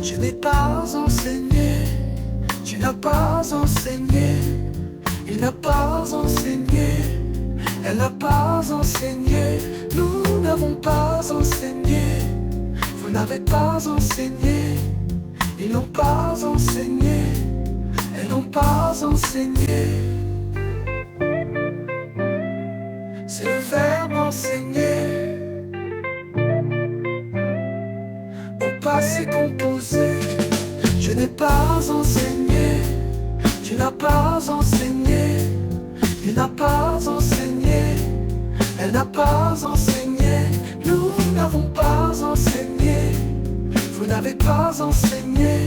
Je n'ai pas enseigné, tu n'as pas enseigné, il n'a pas enseigné, elle n'a pas enseigné, nous n'avons pas enseigné, vous n'avez pas enseigné, ils n'ont pas enseigné, elles n'ont pas enseigné. C'est le verbe enseigner au passé composé. Je n'ai pas enseigné, tu n'as pas enseigné, il n'a pas enseigné, elle n'a pas enseigné, nous n'avons pas enseigné, vous n'avez pas enseigné,